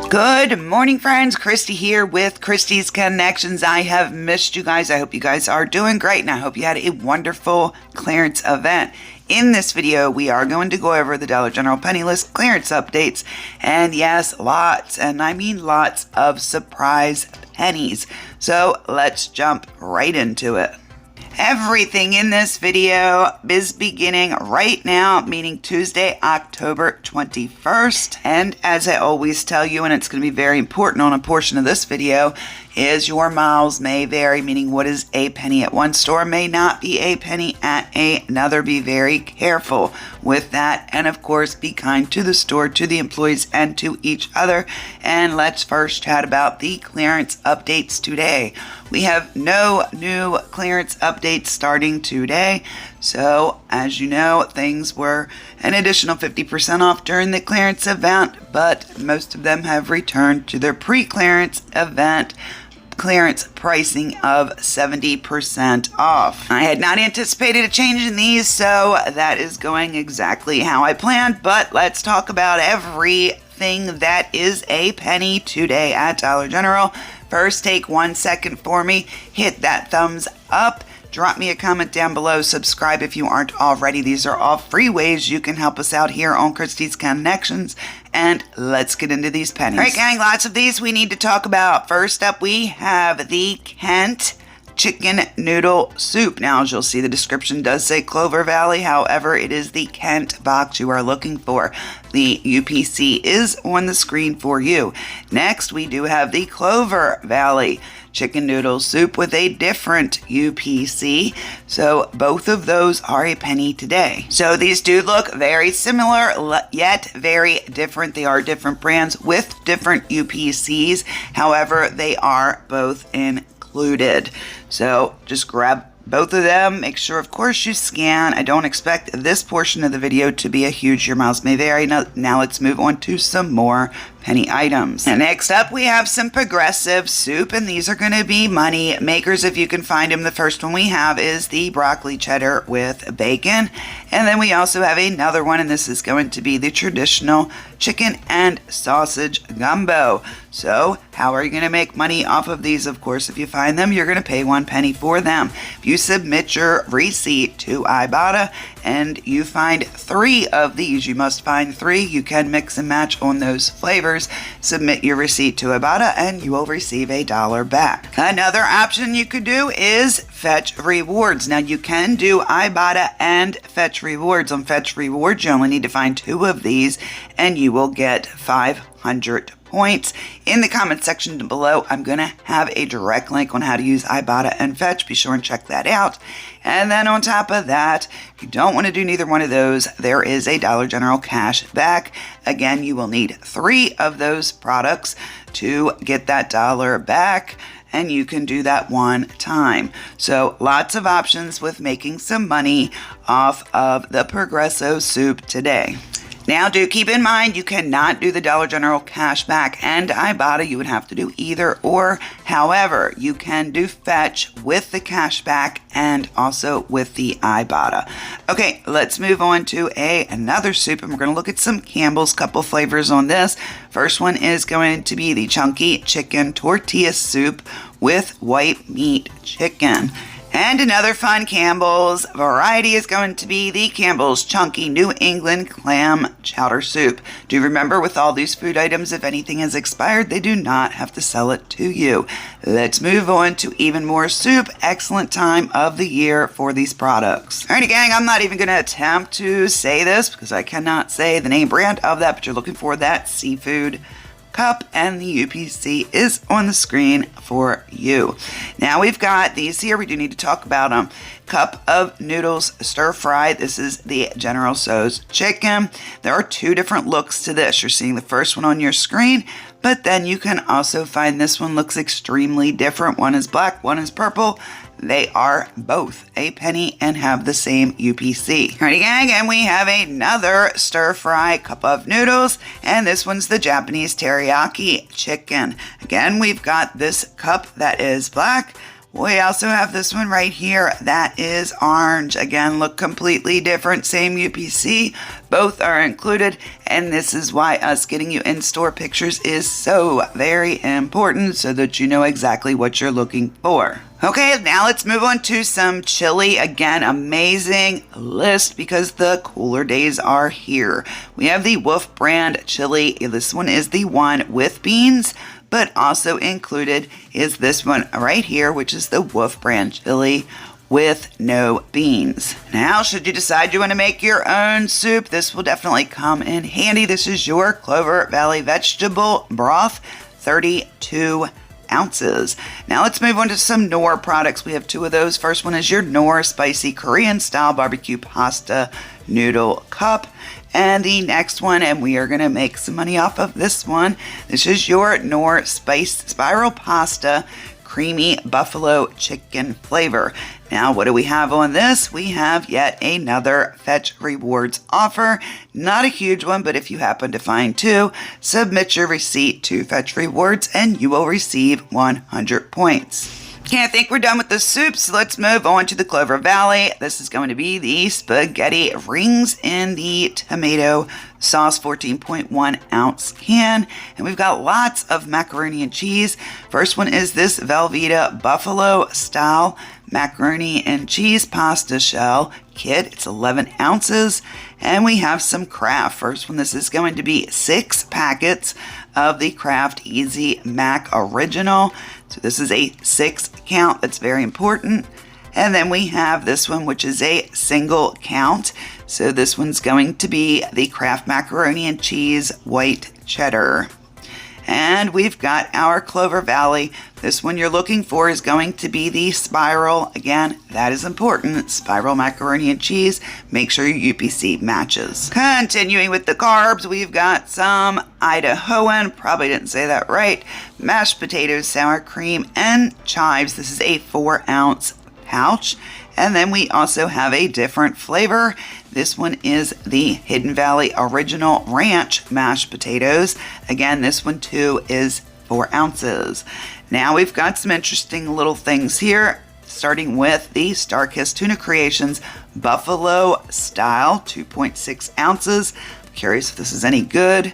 Good morning, friends. Kristie here with Kristie's Connections. I have missed you guys. I hope you guys are doing great, and I hope you had a wonderful clearance event. In this video, we are going to go over the Dollar General penny list clearance updates, and yes, lots, and I mean lots of surprise pennies. So let's jump right into it. Everything in this video is beginning right now, meaning Tuesday, October 21st. And as I always tell you, and it's going to be very important on a portion of this video, is your miles may vary, meaning what is a penny at one store may not be a penny at another. Be very careful with that, and of course be kind to the store, to the employees, and to each other. And let's first chat about the clearance updates today. We have no new clearance updates starting today. So, as you know, things were an additional 50% off during the clearance event, but most of them have returned to their pre-clearance event clearance pricing of 70% off. I had not anticipated a change in these, so that is going exactly how I planned, but let's talk about everything that is a penny today at Dollar General. First, take 1 second for me, hit that thumbs up, drop me a comment down below, subscribe if you aren't already. These are all free ways you can help us out here on Kristie's Connections, and let's get into these pennies. All right, gang, lots of these we need to talk about. First up, we have the Kent chicken noodle soup. Now, as you'll see, the description does say Clover Valley. However, it is the Kent box you are looking for. The UPC is on the screen for you. Next, we do have the Clover Valley chicken noodle soup with a different UPC. So both of those are a penny today. So these do look very similar, yet very different. They are different brands with different UPCs. However, they are both included. So just grab both of them. Make sure, of course, you scan. I don't expect this portion of the video to be a huge Your Miles May Vary. Now let's move on to some more penny items. And next up, we have some Progressive soup, and these are going to be money makers if you can find them. The first one we have is the broccoli cheddar with bacon, and then we also have another one, and this is going to be the traditional chicken and sausage gumbo. So how are you going to make money off of these? Of course, if you find them, you're going to pay 1 penny for them. If you submit your receipt to IBOTTA and you find 3 of these, you must find 3. You can mix and match on those flavors. Submit your receipt to IBOTTA and you will receive $1 back. Another option you could do is Fetch Rewards. Now you can do IBOTTA and Fetch Rewards. On Fetch Rewards, you only need to find 2 of these and you will get 500 points. In the comment section below, I'm going to have a direct link on how to use IBOTTA and Fetch. Be sure and check that out. And then on top of that, if you don't want to do neither one of those, there is a Dollar General cash back. Again, you will need 3 of those products to get that $1 back, and you can do that 1 time. So lots of options with making some money off of the Progressive soup today. Now, do keep in mind, you cannot do the Dollar General cashback and IBOTTA. You would have to do either or. However, you can do Fetch with the cashback and also with the IBOTTA. Okay, let's move on to another soup, and we're going to look at some Campbell's, couple flavors on this. First one is going to be the chunky chicken tortilla soup with white meat chicken. And another fun Campbell's variety is going to be the Campbell's Chunky New England Clam Chowder Soup. Do remember, with all these food items, if anything has expired, they do not have to sell it to you. Let's move on to even more soup. Excellent time of the year for these products. Alrighty, gang, I'm not even going to attempt to say this because I cannot say the name brand of that, but you're looking for that seafood cup, and the UPC is on the screen for you. Now we've got these here. We do need to talk about them. Cup of noodles stir fry. This is the General Tso's chicken. There are 2 different looks to this. You're seeing the first one on your screen, but then you can also find this one looks extremely different. One is black, one is purple. They are both a penny and have the same UPC. Alrighty, gang, and we have another stir-fry cup of noodles, and this one's the Japanese teriyaki chicken. Again, we've got this cup that is black, We also have this one right here that is orange. Again, look completely different, same UPC. Both are included, and this is why us getting you in-store pictures is so very important so that you know exactly what you're looking for. Okay, now let's move on to some chili. Again, amazing list because the cooler days are here. We have the Wolf brand chili. This one is the one with beans, but also included is this one right here, which is the Wolf brand chili with no beans. Now, should you decide you want to make your own soup, this will definitely come in handy. This is your Clover Valley vegetable broth, 32 ounces. Now let's move on to some Knorr products. We have two of those. First one is your Knorr spicy Korean style barbecue pasta noodle cup. And the next one, and we are going to make some money off of this one. This is your Knorr spiral pasta creamy buffalo chicken flavor. Now, what do we have on this? We have yet another Fetch Rewards offer. Not a huge one, but if you happen to find two, submit your receipt to Fetch Rewards and you will receive 100 points. Can't think we're done with the soups. Let's move on to the Clover Valley. This is going to be the spaghetti rings in the tomato sauce 14.1 ounce can. And we've got lots of macaroni and cheese. First one is this Velveeta buffalo style macaroni and cheese pasta shell kit. It's 11 ounces. And we have some Kraft. First one, this is going to be 6 packets of the Kraft Easy Mac Original. So this is a 6 count. That's very important. And then we have this one, which is a single count. So this one's going to be the Kraft Macaroni and Cheese White Cheddar. And we've got our Clover Valley. This one you're looking for is going to be the spiral. Again, that is important. Spiral macaroni and cheese. Make sure your UPC matches. Continuing with the carbs, we've got some Idahoan, probably didn't say that right, mashed potatoes, sour cream, and chives. This is a 4 ounce pouch. And then we also have a different flavor. This one is the Hidden Valley Original Ranch mashed potatoes. Again, this one too is 4 ounces. Now we've got some interesting little things here, starting with the Starkist Tuna Creations Buffalo Style, 2.6 ounces. I'm curious if this is any good.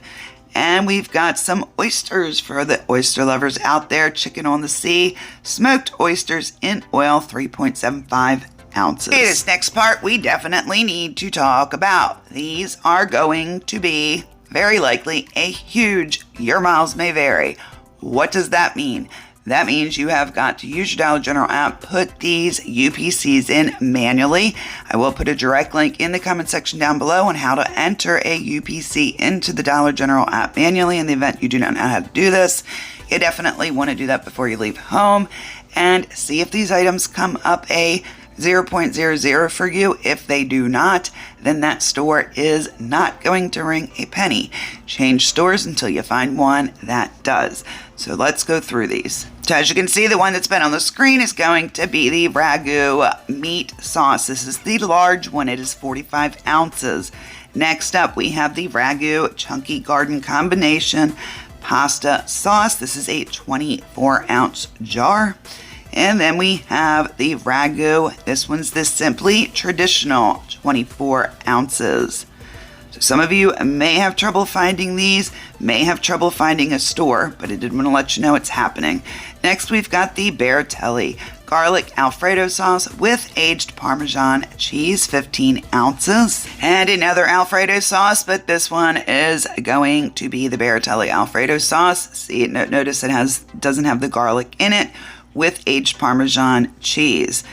And we've got some oysters for the oyster lovers out there. Chicken on the Sea, smoked oysters in oil, 3.75 ounces. Okay, this next part we definitely need to talk about. These are going to be very likely a huge Your Miles May Vary. What does that mean? That means you have got to use your Dollar General app, put these UPCs in manually. I will put a direct link in the comment section down below on how to enter a UPC into the Dollar General app manually in the event you do not know how to do this. You definitely want to do that before you leave home and see if these items come up a 0.00 for you. If they do not, then that store is not going to ring a penny. Change stores until you find one that does. So let's go through these. So as you can see, the one that's been on the screen is going to be the Ragu meat sauce. This is the large one. It is 45 ounces. Next up, we have the Ragu Chunky Garden Combination Pasta Sauce. This is a 24 ounce jar. And then we have the Ragu. This one's the Simply Traditional, 24 ounces. So some of you may have trouble finding these, may have trouble finding a store, but I did want to let you know it's happening. Next, we've got the Bertelli Garlic Alfredo Sauce with aged Parmesan cheese, 15 ounces. And another Alfredo sauce, but this one is going to be the Bertelli Alfredo Sauce. See, notice it doesn't have the garlic in it, with aged Parmesan cheese.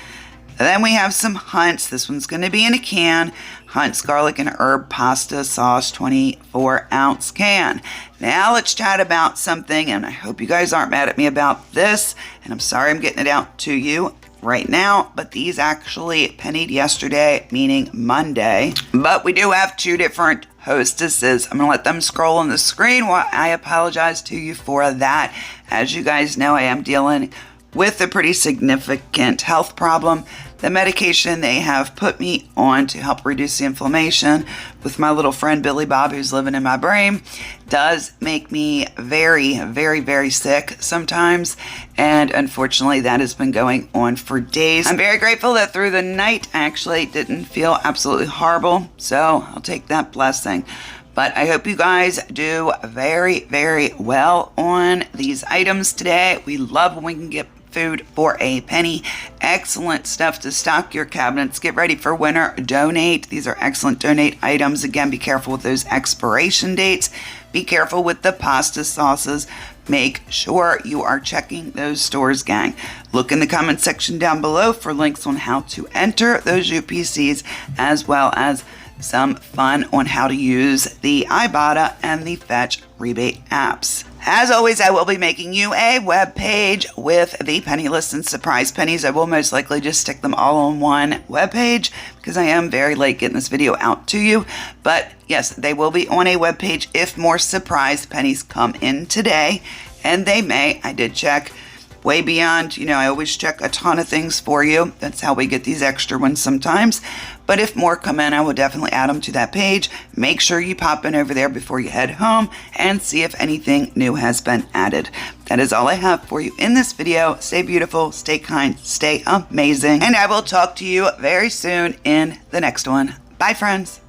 Then we have some Hunt's. This one's going to be in a can. Hunt's Garlic and Herb Pasta Sauce, 24 ounce can. Now let's chat about something, and I hope you guys aren't mad at me about this, and I'm sorry I'm getting it out to you right now, but these actually pennied yesterday, meaning Monday. But we do have two different Hostesses. I'm going to let them scroll on the screen while I apologize to you for that. As you guys know, I am dealing with a pretty significant health problem the medication they have put me on to help reduce the inflammation with my little friend Billy Bob, who's living in my brain, does make me very, very, very sick sometimes. And unfortunately, that has been going on for days. I'm very grateful that through the night, I actually didn't feel absolutely horrible. So I'll take that blessing. But I hope you guys do very, very well on these items today. We love when we can get food for a penny. Excellent stuff to stock your cabinets. Get ready for winter. Donate. These are excellent donate items. Again, be careful with those expiration dates. Be careful with the pasta sauces. Make sure you are checking those stores, gang. Look in the comment section down below for links on how to enter those UPCs, as well as some fun on how to use the IBOTTA and the Fetch rebate apps. As always, I will be making you a web page with the penny list and surprise pennies. I will most likely just stick them all on one web page because I am very late getting this video out to you. But yes, they will be on a web page if more surprise pennies come in today. And they may. I did check way beyond, I always check a ton of things for you. That's how we get these extra ones sometimes. But if more come in, I will definitely add them to that page. Make sure you pop in over there before you head home and see if anything new has been added. That is all I have for you in this video. Stay beautiful, stay kind, stay amazing. And I will talk to you very soon in the next one. Bye, friends.